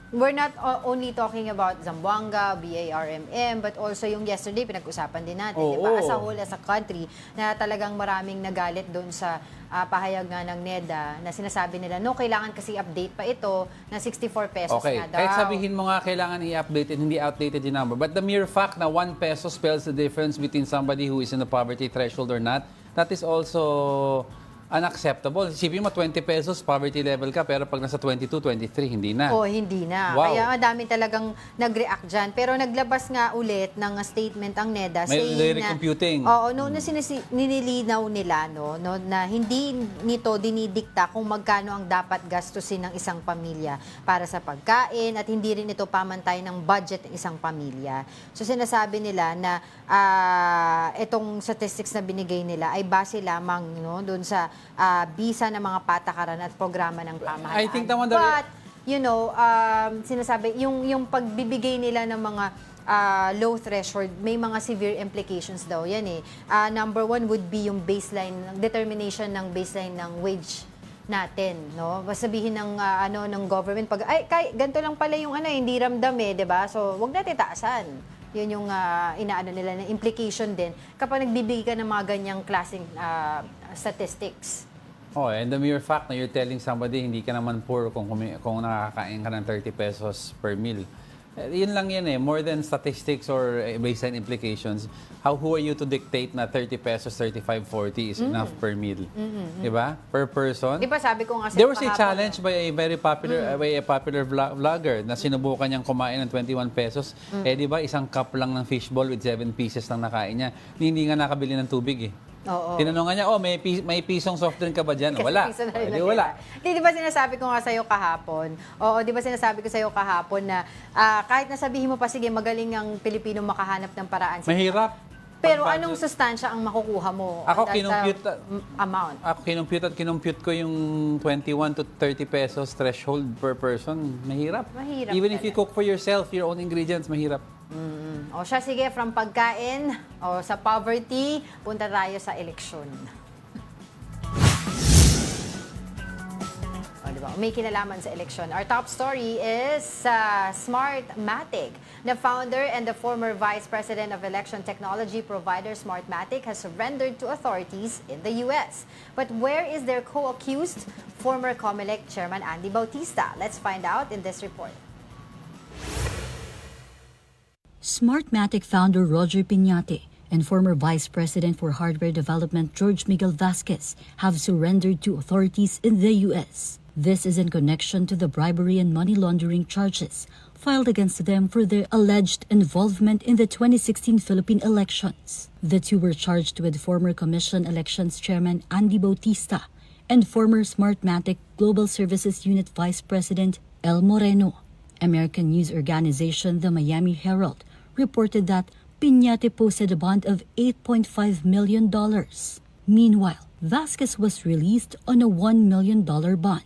we're not only talking about Zamboanga, BARMM, but also yung yesterday, pinag-usapan din natin, di ba? As a whole, as a country, na talagang maraming nagalit doon sa pahayag nga ng NEDA, na sinasabi nila, kailangan kasi update pa ito na 64 pesos nga daw. Kahit sabihin mo nga kailangan i-update it, hindi outdated yung number. But the mere fact na 1 peso spells the difference between somebody who is in the poverty threshold or not, that is also unacceptable. Isipin mo, 20 pesos, poverty level ka, pero pag nasa 22, 23, hindi na. Hindi na. Wow. Kaya madami talagang nag-react dyan. Pero naglabas nga ulit ng statement ang NEDA May recomputing. na ninilinaw nila, na hindi nito dinidikta kung magkano ang dapat gastusin ng isang pamilya para sa pagkain at hindi rin ito pamantay ng budget ng isang pamilya. So sinasabi nila na itong statistics na binigay nila ay base lamang doon sa bisa ng mga patakaran at programa ng pamahalaan. I think But, sinasabi, yung pagbibigay nila ng mga low threshold, may mga severe implications daw yan eh. Number one would be yung determination ng baseline ng wage natin, no? Sabihin ng ng government pag ganito lang pala yung hindi ramdam eh, 'di ba? So, wag natin taasan. Yun yung inaano nila ng implication din kapag nagbibigay ka ng mga ganyang klaseng statistics. And the mere fact na you're telling somebody hindi ka naman poor kung nakakain ka ng 30 pesos per meal. Yun lang yan eh. More than statistics or baseline implications, who are you to dictate na 30 pesos, 35, 40 is enough per meal? Diba? Per person? Diba sabi ko nga There was a challenge by a very popular vlogger na sinubukan niyang kumain ng 21 pesos. Diba, isang cup lang ng fishball with 7 pieces lang nakain niya. Hindi nga nakabili ng tubig eh. Tinanong niya, may pisong soft drink ka ba dyan? Wala. Wala. Di ba sinasabi ko nga sa'yo kahapon? Di ba sinasabi ko sa'yo kahapon na kahit nasabihin mo pa, sige, magaling ang Pilipino makahanap ng paraan. Mahirap. Pero anong sustansya ang makukuha mo? Ako, amount? Ako, kinumpute ko yung 21 to 30 pesos threshold per person. Mahirap. Even if you cook for yourself, your own ingredients, mahirap. Sige, from pagkain sa poverty, punta tayo sa eleksyon. Diba? May kinalaman sa eleksyon. Our top story is Smartmatic. The founder and the former vice president of election technology provider Smartmatic has surrendered to authorities in the U.S. But where is their co-accused, former COMELEC chairman Andy Bautista? Let's find out in this report. Smartmatic founder Roger Piñate and former Vice President for Hardware Development George Miguel Vasquez have surrendered to authorities in the U.S. This is in connection to the bribery and money laundering charges filed against them for their alleged involvement in the 2016 Philippine elections. The two were charged with former Commission Elections Chairman Andy Bautista and former Smartmatic Global Services Unit Vice President El Moreno. American news organization The Miami Herald reported that Piñate posted a bond of $8.5 million. Meanwhile, Vasquez was released on a $1 million bond.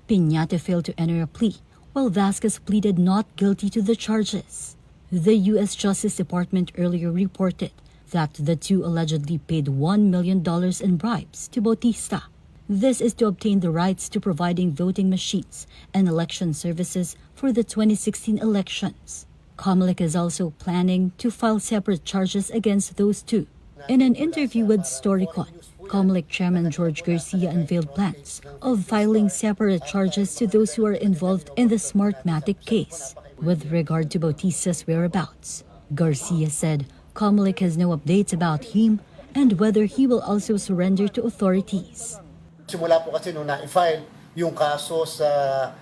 Piñate failed to enter a plea, while Vasquez pleaded not guilty to the charges. The U.S. Justice Department earlier reported that the two allegedly paid $1 million in bribes to Bautista. This is to obtain the rights to providing voting machines and election services for the 2016 elections. Comelec is also planning to file separate charges against those two. In an interview with Storycon, Comelec Chairman George Garcia unveiled plans of filing separate charges to those who are involved in the Smartmatic case. With regard to Bautista's whereabouts, Garcia said Comelec has no updates about him and whether he will also surrender to authorities. Simula po kasi nung na-file yung kaso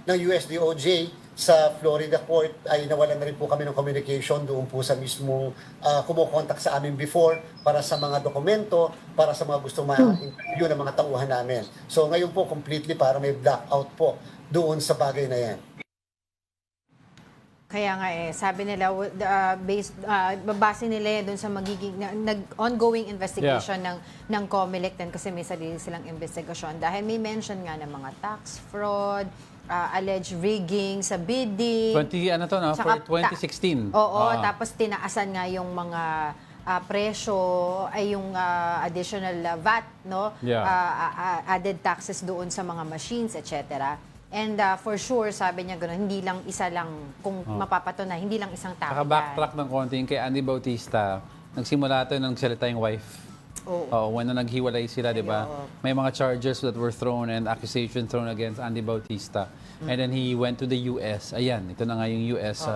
ng USDOJ sa Florida court ay nawalan na rin po kami ng communication doon po sa mismong kumukontak sa amin before para sa mga dokumento, para sa mga gusto ma-interview ng mga tauhan namin. So ngayon po completely para may blackout po doon sa bagay na yan. Kaya nga sabi nila, babase nila doon sa magiging ongoing investigation ng Comelec din kasi may sarili silang investigasyon. Dahil may mention nga ng mga tax fraud, alleged rigging sa bidding. For 2016. Oo, tapos tinaasan nga yung mga presyo ay yung additional VAT, no? Added taxes doon sa mga machines, etc. And for sure, sabi niya gano'n, hindi lang isa lang, kung mapapatunay, hindi lang isang tao yan. Naka-backtrack ng konti kay Andy Bautista. Nagsimula ito nang salita yung wife. When naghiwalay sila, di ba? May mga charges that were thrown and accusations thrown against Andy Bautista. And then he went to the US. Ayan, ito na nga yung US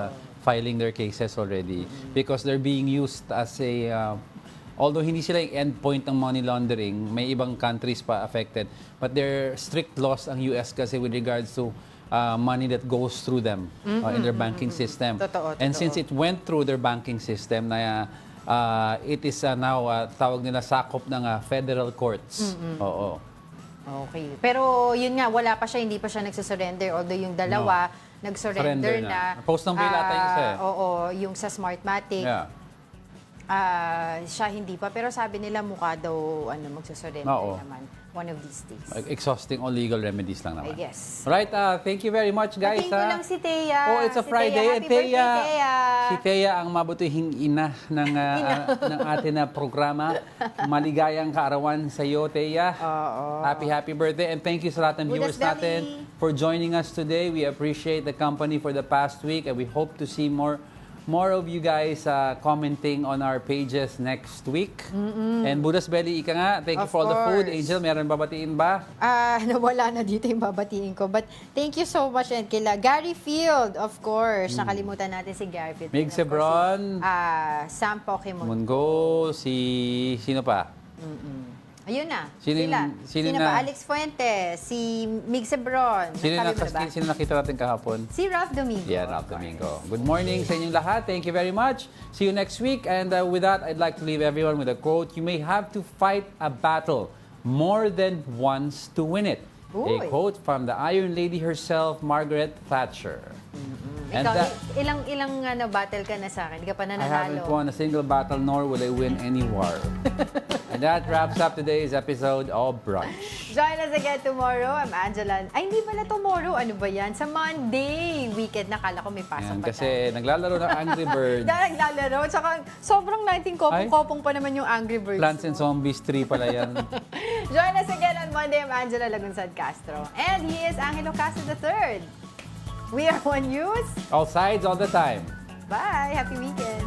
filing their cases already. Because they're being used as a... although hindi sila yung endpoint ng money laundering, may ibang countries pa affected. But there are strict laws ang US kasi with regards to money that goes through them in their banking system. And since it went through their banking system, na it is now, tawag nila, sakop ng federal courts. Oo. Okay. Pero yun nga, wala pa siya, hindi pa siya nagsusurrender. Although yung dalawa, nag-surrender na. Post ng bill ata yung isa Oo, yung sa Smartmatic. Siya hindi pa. Pero sabi nila mukha daw magsusurrender naman one of these days. Exhausting all legal remedies lang naman. I guess. Right, thank you very much, guys. Thank you lang si Thea. Oh, it's a Friday. Happy birthday, Thea. Si Thea ang mabutihing ina ng atin na programa. Maligayang kaarawan sa iyo, Thea. Happy birthday. And thank you sa lahat ng viewers natin for joining us today. We appreciate the company for the past week and we hope to see more of you guys commenting on our pages next week. And Budas Belly, ika nga, thank you for all the food. Angel, meron babatiin ba? Nawala na dito yung babatiin ko. But thank you so much and kila Gary Field, of course. Nakalimutan natin si Gary Field. Mig Sebron. Sam Pokemon. Mungo, sino pa? Ayun na. Sino pa? Alex Fuentes, si Mig Sebron. Sino nakita natin kahapon? Si Ralph Domingo. Yeah, Ralph Domingo. Good morning sa inyong lahat. Thank you very much. See you next week. And with that, I'd like to leave everyone with a quote. You may have to fight a battle more than once to win it. A quote from the Iron Lady herself, Margaret Thatcher. And ilang battle ka na sa akin? Hindi ka pa nananalo. I haven't won a single battle, nor will I win any war. And that wraps up today's episode of Brunch. Join us again tomorrow. I'm Angela. Ay, hindi pala tomorrow. Ano ba yan? Sa Monday. Weekend na. Kala ko may pasok pa kasi naglalaro ng Angry Birds. Naglalaro. Tsaka sobrang nating kopong-kopong pa naman yung Angry Birds. Plants and Zombies 3 pala yan. Join us again on Monday. I'm Angela Lagunzad-Castro. And he is Angelo Castro III. We are One News. All sides, all the time. Bye. Happy weekend.